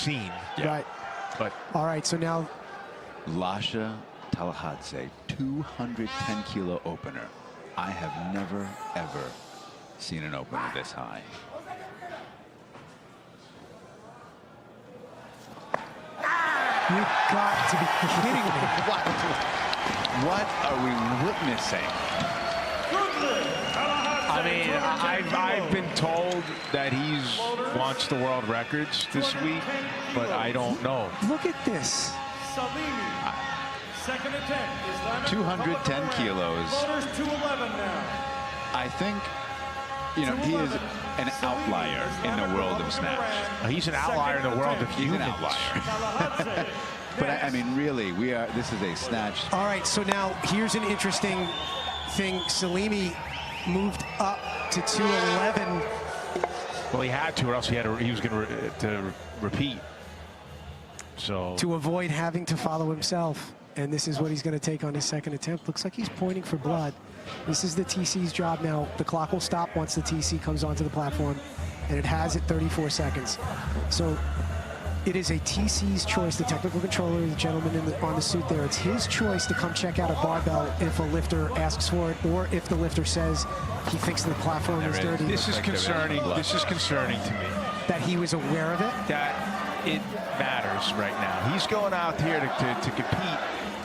seen. Yeah. Right. But all right, so now Lasha Talahadze, 210 kilo opener. I have never, ever seen an opener this high. You've got to be kidding me. What are we witnessing? I mean, I've been told that he's launched the world records this week, but I don't know. Look at this. Salimi, second attempt. 210 kilos. 211 now. I think, you know, he is an outlier in the world of snatch. He's an outlier in the world of humans. He's an outlier. But I mean, really, this is a snatch. All right, so now here's an interesting thing. Salimi moved up to 211. Well, he had to, or else he was going to repeat. So to avoid having to follow himself. And this is what he's going to take on his second attempt. Looks like he's pointing for blood. This is the TC's job now. The clock will stop once the TC comes onto the platform, and it has at 34 seconds. So it is a TC's choice, the technical controller, the gentleman on the suit there. It's his choice to come check out a barbell if a lifter asks for it, or if the lifter says he thinks the platform is dirty. This is concerning. This is concerning to me. That he was aware of it? That it matters right now. He's going out here to compete.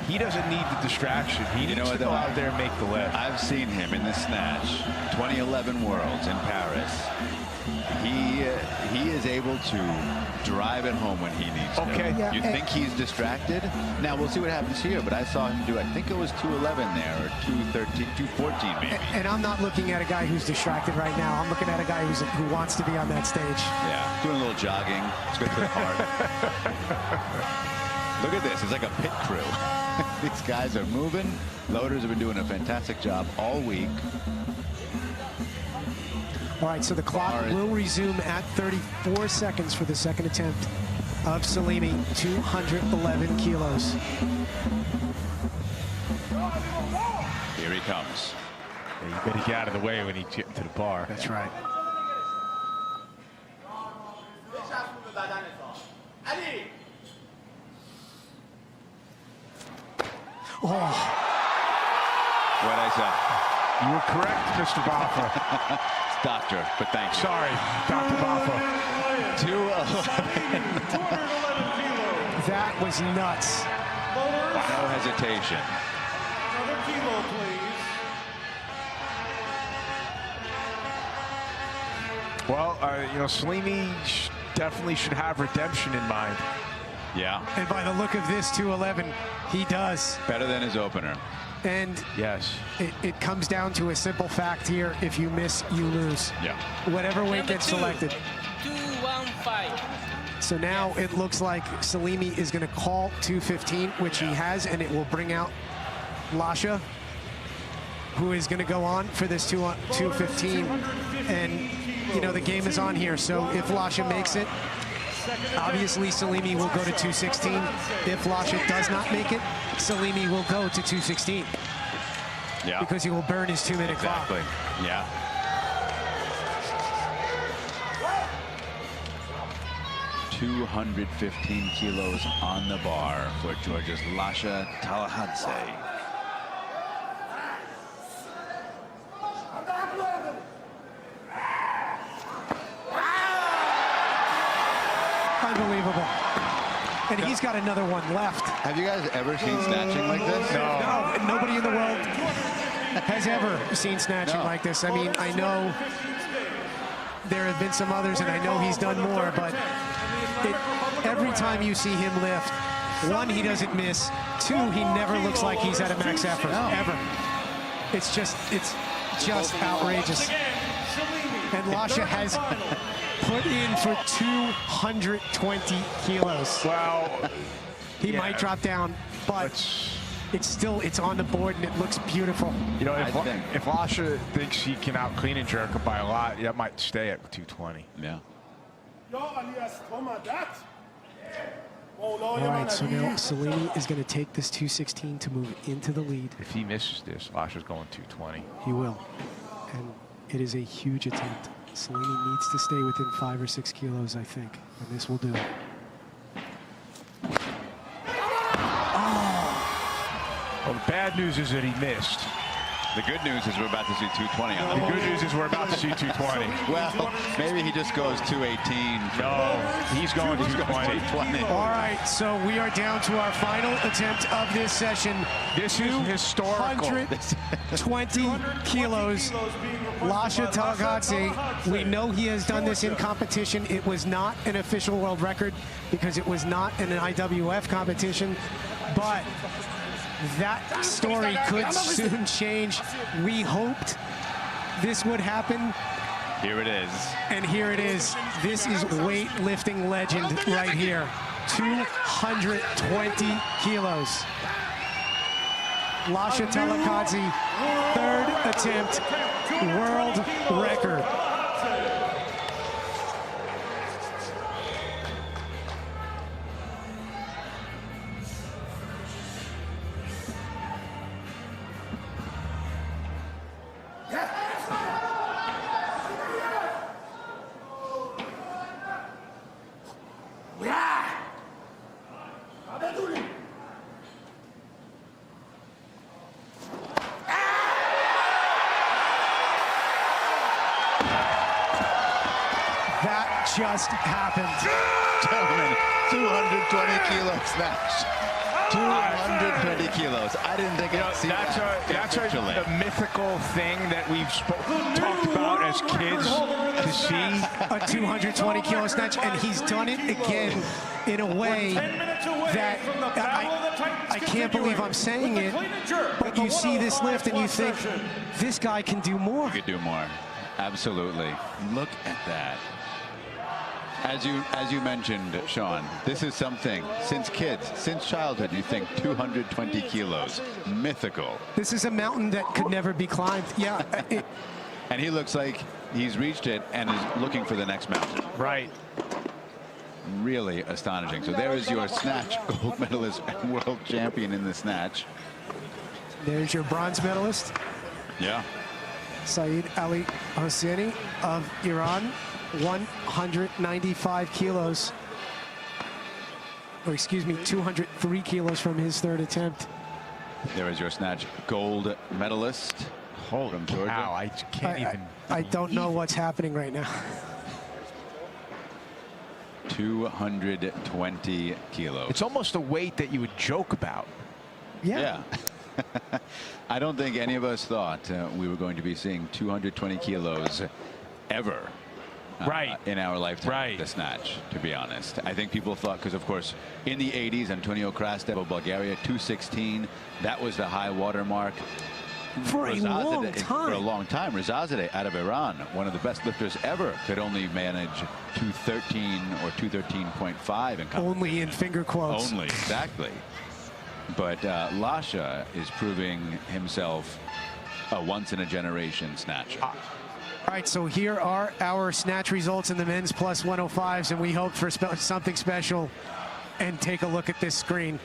He doesn't need the distraction. He needs to go out there and make the lift. I've seen him in the snatch, 2011 Worlds in Paris. He is able to drive it home when he needs to. Okay. Yeah, you think he's distracted? Now we'll see what happens here, but I saw him do, I think it was 211 there, or 213, 214 maybe. And I'm not looking at a guy who's distracted right now. I'm looking at a guy who wants to be on that stage. Yeah, doing a little jogging. It's good for the heart. Look at this. It's like a pit crew. These guys are moving. Loaders have been doing a fantastic job all week. All right, so the clock will resume at 34 seconds for the second attempt of Salimi, 211 kilos. Here he comes. Yeah, you better get out of the way when he gets to the bar. That's right. Oh. What'd I say? You were correct, Mr. Baffa. Doctor, but thank you. Sorry, Dr. Baffa. 211. That was nuts. No hesitation. Another kilo, please. Well, you know, Salimi definitely should have redemption in mind. Yeah. And by the look of this 211, he does. Better than his opener. And yes, it comes down to a simple fact here. If you miss, you lose. Yeah. Whatever weight gets selected. 215. So now it looks like Salimi is going to call 215, which he has, and it will bring out Lasha, who is going to go on for this 215. And, you know, the game is on here. So if Lasha makes it, obviously Salimi will go to 216. If Lasha does not make it, Salimi will go to 216. Yeah. Because he will burn his 2-minute clock. Exactly. Yeah. $215 kilos on the bar for Georgia's Lasha Talahadze. Unbelievable. And he's got another one left. Have you guys ever seen snatching like this? No, nobody in the world has ever seen snatching like this. I mean, I know there have been some others, and I know he's done more, but every time you see him lift, one, he doesn't miss. Two, he never looks like he's at a max effort, ever. It's just outrageous. And Lasha has put in for 220 kilos. Well, he might drop down, but it's on the board and it looks beautiful. You know, if Lasha thinks he can out clean and jerk him by a lot, that might stay at 220. Yeah. All right, so now Salimi is going to take this 216 to move into the lead. If he misses this, Lasha's going 220. He will. And it is a huge attempt. Salimi needs to stay within 5 or 6 kilos, I think, and this will do it. Bad news is that he missed. The good news is we're about to see 220 on The good news is we're about to see 220. Well, maybe he just goes 218. No, he's going 220. 220. All right, so we are down to our final attempt of this session. This is historical. 120 kilos. Lasha Talakadze, we know he has done this in competition. It was not an official world record because it was not in an IWF competition, but that story could soon change. We hoped this would happen. Here it is. And here it is. This is weightlifting legend right here. 220 kilos. Lasha Talakadze, third attempt, world record. That just happened. Gentlemen, 220 kilo snatch. 220 kilos. I didn't think I'd see That's that. a mythical thing that we've talked about as kids to see. A 220 kilo snatch, and he's done it again in a way that I can't believe I'm saying it, but you see this lift and you think, this guy can do more. You could do more. Absolutely. Look at that. As you mentioned, Sean, this is something, since kids, since childhood, you think 220 kilos, mythical. This is a mountain that could never be climbed. Yeah. And he looks like he's reached it and is looking for the next mountain. Right. Really astonishing. So there is your snatch gold medalist and world champion in the snatch. There's your bronze medalist, Yeah. Saeed Ali Hosseini of Iran, 195 kilos. Or excuse me, 203 kilos from his third attempt. There is your snatch gold medalist from Georgia. Wow, I can't even. I don't know what's happening right now. 220 kilos. It's almost a weight that you would joke about. Yeah. I don't think any of us thought we were going to be seeing 220 kilos ever Right. in our lifetime. Right. The snatch, to be honest. I think people thought, because of course in the 80s, Antonio Krastev of Bulgaria, 216, that was the high water mark. For a long time. For a long time. Rezazadeh out of Iran, one of the best lifters ever, could only manage 213 or 213.5 in competition. Only in finger quotes. Only, exactly. But Lasha is proving himself a once-in-a-generation snatcher. All right, so here are our snatch results in the men's plus 105s, and we hope for something special. And take a look at this screen.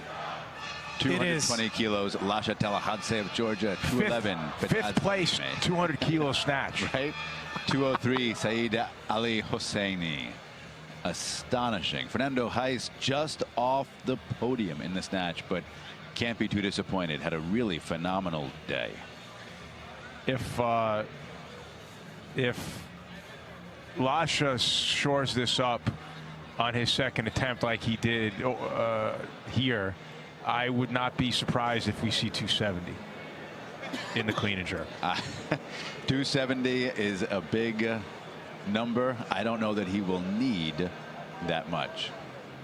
220 kilos, Lasha Talakadze of Georgia, 211. Fifth place, 200 kilo snatch. Right? 203, Saeed Ali Hosseini. Astonishing. Fernando Heiss just off the podium in the snatch, but can't be too disappointed. Had a really phenomenal day. If Lasha shores this up on his second attempt like he did here, I would not be surprised if we see 270 in the clean and jerk. 270 is a big number. I don't know that he will need that much.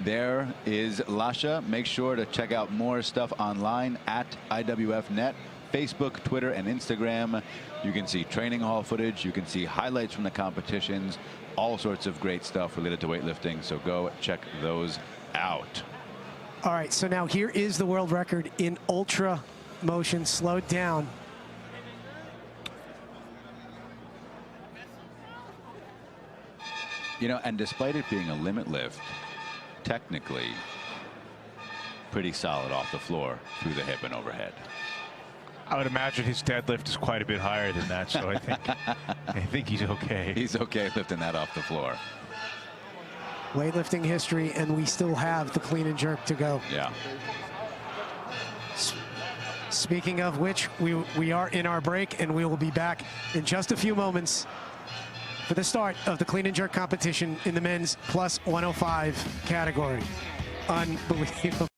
There is Lasha. Make sure to check out more stuff online at IWF.net, Facebook, Twitter, and Instagram. You can see training hall footage. You can see highlights from the competitions. All sorts of great stuff related to weightlifting. So go check those out. All right, so now here is the world record in ultra motion, slowed down. You know, and despite it being a limit lift, technically pretty solid off the floor through the hip and overhead. I would imagine his deadlift is quite a bit higher than that, so I think he's okay. He's okay lifting that off the floor. Weightlifting history, and we still have the clean and jerk to go. Yeah. Speaking of which, we are in our break, and we will be back in just a few moments for the start of the clean and jerk competition in the men's plus 105 category. Unbelievable.